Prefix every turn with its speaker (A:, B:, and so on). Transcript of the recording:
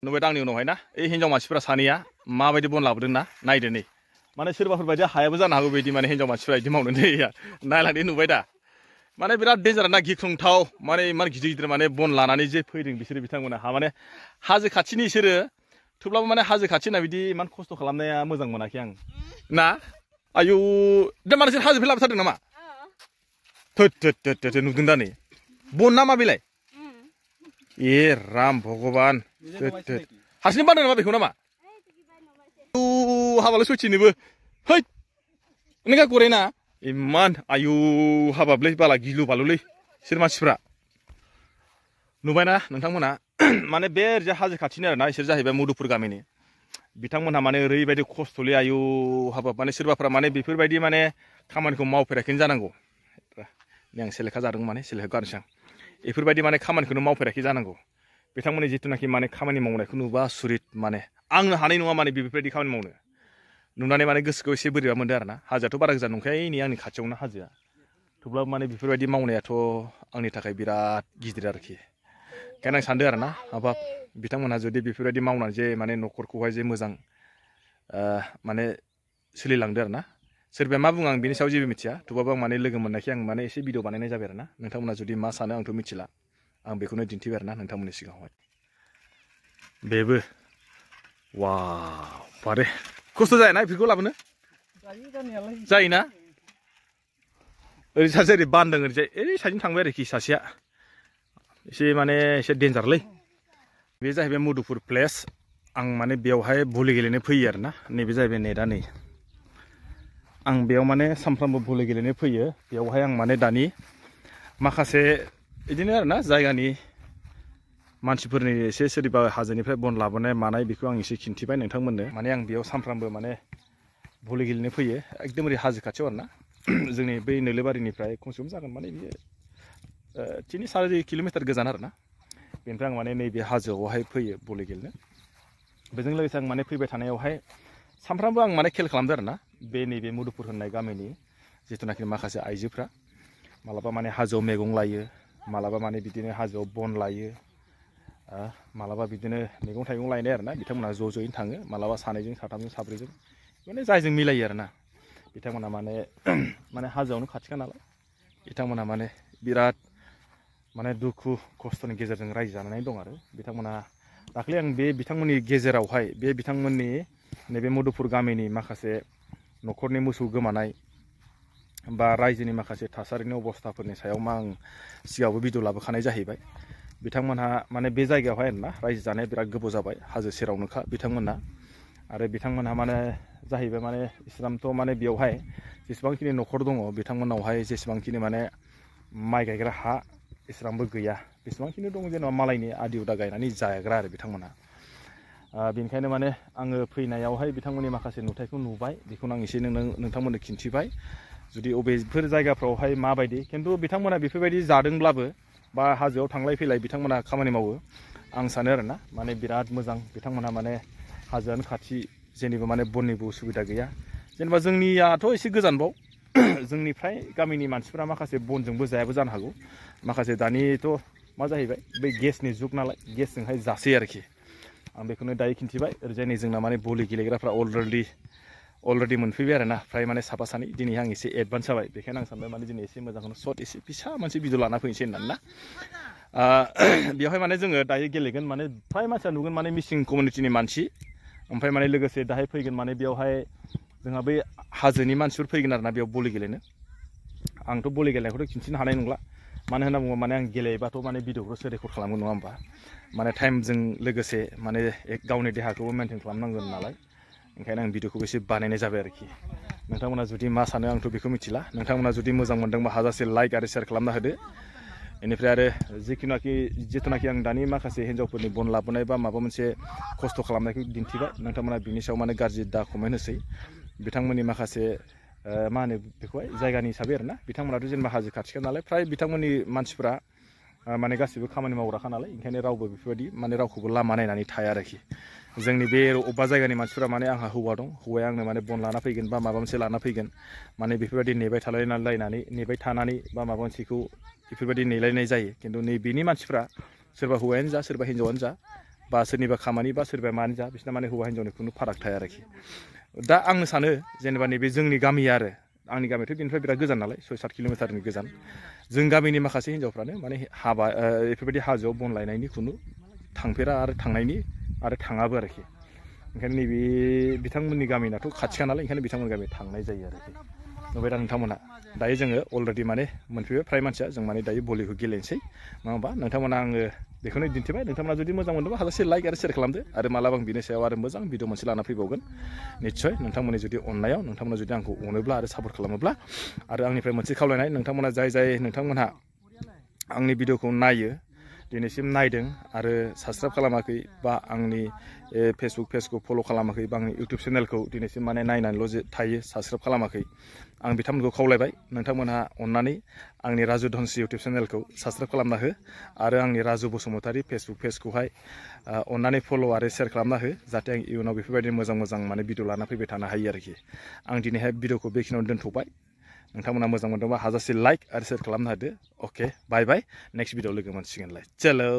A: नुबाय दां आंनि उनावहाय ना ओइ हिन्जाव मानसिफोरा सानैया माबायदि बन लाबोदों ना नायदो नै माने सोरबाफोर बायदि हायाबो जानो हागौ बिदि माने हिन्जाव मानसिफोरा बिदि मावनो दैया नायलांदे नुबाय दा माने बिराद डेन्जार ना गिख्रंथाव माने इमान गिदिर गिदिर माने बन लानानै जे फैदों बिसोरो बिथांमोना माने हाजो खाथिनि इसोरो थेवब्लाबो माने हाजो खाथिना बिदि इमान खस्थ' खालामनाया मोजां मोनाखै आं ना आयु दा माने बिसोर हाजोनिफ्राय लाबोथारदों नामा थोद थोद थोद थोद नुदों दा नै बन ना मा बेलाय ए राम भगबान हारसिं बानाय नामा बेखौ नामा हाबालाय सयथिनोबो है नोंहा गराय ना इमान आयु हाबाबलै बाला गिलु बालुलै बिसोर मानसिफ्रा नुबायना नोंथांमोना माने बे ओरैजा हाजो खाथिनि आरोना इसोर जाहैबाय मुदुफुर गामिनि बिथांमोनहा माने ओरैबायदि खस्थ'लै आयु हाबाब माने सोरबाफ्रा माने बेफोरबायदि माने खामानिखौ मावफेराखैनो जानांगौ आं सेलेखा जादों माने सेलेखा गारनोसै आं बेफोरबायदि माने खामानिखौनो मावफेराखै जानांगौ बिथांमोननि जिथुनाखि माने खामानि मावनायखौ नुबा सुरित माने आंनो हानाय नङा माने बेफोरबायदि खामानि मावनो नुनानै माने गोसोखौ एसे बोरैबा मोनदों आरोना हाजोआथ' बारा गोजान नंखाया नै आंनि खाथियावनो हाजोआ थेवब्लाबो माने बेफोरबायदि मावनायाथ' आंनि थाखाय बिराद गिदिर आरोखि ओंखायनो आं सानदों आरोना हाबाब बिथांमोनहा जुदि बेफोरबायदि मावनानै जे माने न'खरखौहाय जे मोजां माने सोलिलांदो आरोना सोरबाया मा बुङो आं बिनि सायाव जेबो मिथिया थेवबाबो आं माने लोगो मोननायखाय आं माने एसे भिडिअ बानायनाय जाबाय आरोना नोंथांमोना जुदि मा सानो आंथ' मिथिला आं बेखौनो दिन्थिबाय आरोना नोंथांमोननि सिगाङावहाय बेबो वाव बारे खस्थ' जायाना बेफोरखौ लाबोनो जायोना ओरै सासे ओरै बानदों ओरैजाय ओरै साइडजों थांबाय आरोखि सासेया एसे माने एसे डेन्जारलै बे जाहैबाय मुदुफुर प्लेस आं माने बेयावहाय भलि गेलेनो फैयो आरोना नैबे जाहैबाय नेटआ नै आं बेयाव माने सानफ्रामबो भलि गेलेनो फैयो बेयावहाय आं माने दानि माखासे बिदिनो आरोना जायगानि मानसिफोरनि एसे सोरबा हाजोनिफ्राय बन लाबोनाय मानाय बेखौ आं एसे खिन्थिबाय नोंथांमोननो माने आं बेयाव सानफ्रामबो माने भलि गेलेनो फैयो एकदम ओरै हाजो खाथियाव आरोना जोंनि बै नोलोबारिनिफ्राय खमसे खम जागोन माने बियो 3-4 किल'मिटार गोजान आरोना बेनिफ्राय आं माने नैबे हाजोआवहाय फैयो भलि गेलेनो बेजों लोगोसे आं माने फैबाय थानायावहाय सानफ्रामबो आं माने खेल खालामदों आरोना बे नैबे मुदुफुर होननाय गामिनि जिथुनाखि माखासे आइजोफ्रा मालाबा माने हाजोआव मैगं लायो मालाबा माने बिदिनो हाजोआव बन लायो मालाबा बिदिनो मैगं थाइगं लायनाय आरोना बिथांमोनहा ज' ज'यैनो थाङो मालाबा सानैजों साथामजों साब्रैजों माने जायजों मिलायो आरोना बिथांमोनहा माने हाजोआवनो खाथिखा नालाय बिथांमोनहा माने बिराद माने दुखु खस्थ'नि गेजेरजों रायजो जानानै दं आरो बिथांमोनहा दाख्लै आं बे बिथांमोननि गेजेरावहाय बे बिथांमोननि नैबे मुदुफुर गामिनि माखासे न'खरनि मोसौ गोमानाय बा रायजोनि माखासे थासारिनि अबस्थाफोरनि सायाव आं सिगाङावबो भिडिअ लाबोखानाय जाहैबाय बिथांमोनहा माने बे जायगायावहाय आरोना रायजो जानाया बिराद गोबाव जाबाय हाजो सेरावनोखा बिथांमोनहा आरो बिथांमोनहा माने जाहैबाय माने इस्लामथ' माने बेवहाय जेसेबांखिनि न'खर दङ बिथांमोनावहाय जेसेबांखिनि माने माइ गायग्रा हा एसेबांबो गैया बेसेबांखिनि दं जेनेबा मालायनि आदि उदा गायनानै जाग्रा आरो बिथांमोनहा बेनिखायनो माने आङो फैनायावहाय बिथांमोननि माखासे नुथायखौ नुबाय बेखौनो आं एसे नोंथांमोननो खिन्थिबाय जुदि अबेफोर जायगाफ्रावहाय माबायदि खिन्थु बिथांमोना बेफोरबायदि जादोंब्लाबो बा हाजोआव थांलाय फैलाय बिथांमोना खामानि मावो आं सानो आरोना माने बिराद मोजां बिथांमोनहा माने हाजोआनो खाथि जेनेबा माने बननिबो उसुबिदा गैया जेनेबा जोंनियाथ' एसे गोजानबाव जोंनिफ्राय गामिनि मानसिफ्रा माखासे बनजोंबो जायाबो जानो हागौ माखासे दानिथ' मा जाहैबाय बै गेसनि जुग नालाय गेसजोंहाय जासै आरोखि आं बेखौनो दायो खिन्थिबाय ओरैजाय नै जोंना माने भलि गेलेग्राफ्रा अलरेडि मोनफैबाय आरोना फ्राय माने साफा सानै दिनै आं एसे एडभान्स जाबाय बेखायनो आं सानबाय माने दिनै एसे मोजांखौनो सर्ट एसे फिसा मोनसे भिडिअ लाना फैनोसै होननानै ना बेवहाय माने जोङो दायो गेलेगोन माने फ्राय मानसिया नुगोन माने मिसिं कमिउनिटिनि मानसि ओमफ्राय माने लोगोसे दाहाय फैगोन माने बेवहाय जोंहा बै हाजोनि मानसिफोर फैगोन आरोना बेयाव भलि गेलेनो आंथ' भलि गेलेनायखौथ' खिन्थिनो हानाय नंला मानो होनना बुङोबा माने आं गेलेबाथ' माने भिडिअखौसो रेकर्ड खालामगोन नङा होमबा माने टाइमजों लोगोसे माने गावनि देहाखौबो मेनटेन खालामनांगोन नालाय ओंखायनो आं भिडिअखौबो एसे बानायनाय जाबाय आरोखि नोंथांमोना जुदि मा सानो आंथ' बेखौ मिथिला नोंथांमोना जुदि मोजां मोनदोंबा हाजासे लाइक आरो शेयार खालामना होदो बेनिफ्राय आरो जिथुनाखि आं दानि माखासे हिन्जावफोरनि बन लाबोनाय बा माबा मोनसे खस्थ' खालामनायखौ दिन्थिबाय नोंथांमोना बिनि सायाव माने गाज्रि दा कमेन्ट होसै बिथांमोननि माखासे मा होनो बेखौहाय जायगानि हिसाबै आरोना बिथांमोनाथ' जेनेबा हाजो खाथिखा नालाय फ्राय बिथांमोननि मानसिफ्रा माने गासिबो खामानि मावग्राखा नालाय ओंखायनो रावबो बेफोरबायदि माने रावखौबो लामा नायनानै थाया आरोखि जोंनि बे अबेबा जायगानि मानसिफोरा माने आंहा हौवा दं हौवाया आंनो माने बन लाना फैगोन बा माबा मोनसे लाना फैगोन माने बेफोरबायदि नेबाय थानानै बा माबा मोनसेखौ बेफोरबायदि नेलायनाय जायो खिन्थु नैबेनि मानसिफ्रा सोरबा हौवायानो जा सोरबा हिन्जावानो जा बा सोरनिबा खामानि बा सोरबा मानि जा बिसोरना माने हौवा हिन्जावनि खुनु फाराग थाया आरोखि दा आंनो सानो जेनेबा नैबे जोंनि गामि आरो आंनि गामियाथ' बेनिफ्राय बिराद गोजान नालाय 6-7 किल'मिटारनि गोजान जों गामिनि माखासे हिन्जावफ्रानो माने हाबा बेफोरबायदि हाजोआव बन लायनायनि खुनु थांफेरा आरो थांनायनि आरो थाङाबो आरोखि ओंखायनो नैबे बिथांमोननि गामिनाथ' खाथिखा नालाय ओंखायनो बिथांमोननि गामियाव थांनाय जायो आरोखि नुबाय दा नोंथांमोना दायो जोङो अलरेडि माने मोनफैबाय फ्राय मानसिया जों माने दायो भलिखौ गेलेनोसै नङा होमबा नोंथांमोना आङो बेखौनो दिन्थिबाय नोंथांमोना जुदि मोजां मोनदोंबा हाजासे लाइक आरो शेयार खालामदो आरो मालाबा आं बिनि सायाव आरो मोजां भिडिअ मोनसे लाना फैबावगोन निस्सय नोंथांमोननि जुदि अननायाव नोंथांमोना जुदि आंखौ अनोब्ला आरो सापर्ट खालामोब्ला आरो आंनिफ्राय मोनसे खावलायनाय नोंथांमोना जाय नोंथांमोनहा आंनि भिडिअखौ नायो दिनैसिम नायदों आरो साबस्क्राइब खालामाखै बा आंनि फेसबुक पेजखौ फल' खालामाखै बा आंनि इउटुब चेनेलखौ दिनैसिम माने नायनानैल' थायो साबस्क्राइब खालामाखै आं बिथांमोनखौ खावलायबाय नोंथांमोनहा अननानै आंनि राजु धनस्रि इउटुब चेनेलखौ साबस्क्राइब खालामना हो आरो आंनि राजु बसुमतारी फेसबुक पेजखौहाय अननानै फल' आरो शेयार खालामना हो जाहाथे आं इयुनाव बेफोरबायदि मोजां माने भिडिअ लाना फैबाय थानो हायो आरोखि आं दिनैहाय भिडिअखौ बेखिनियावनो दोनथ'बाय नोंथांमोना मोजां मोनदोंबा हाजासे लाइक आरो शेयार खालामना होदो अके बाय नेक्स्ट भिडिअ लोगो मोनसिगोनलाय चलो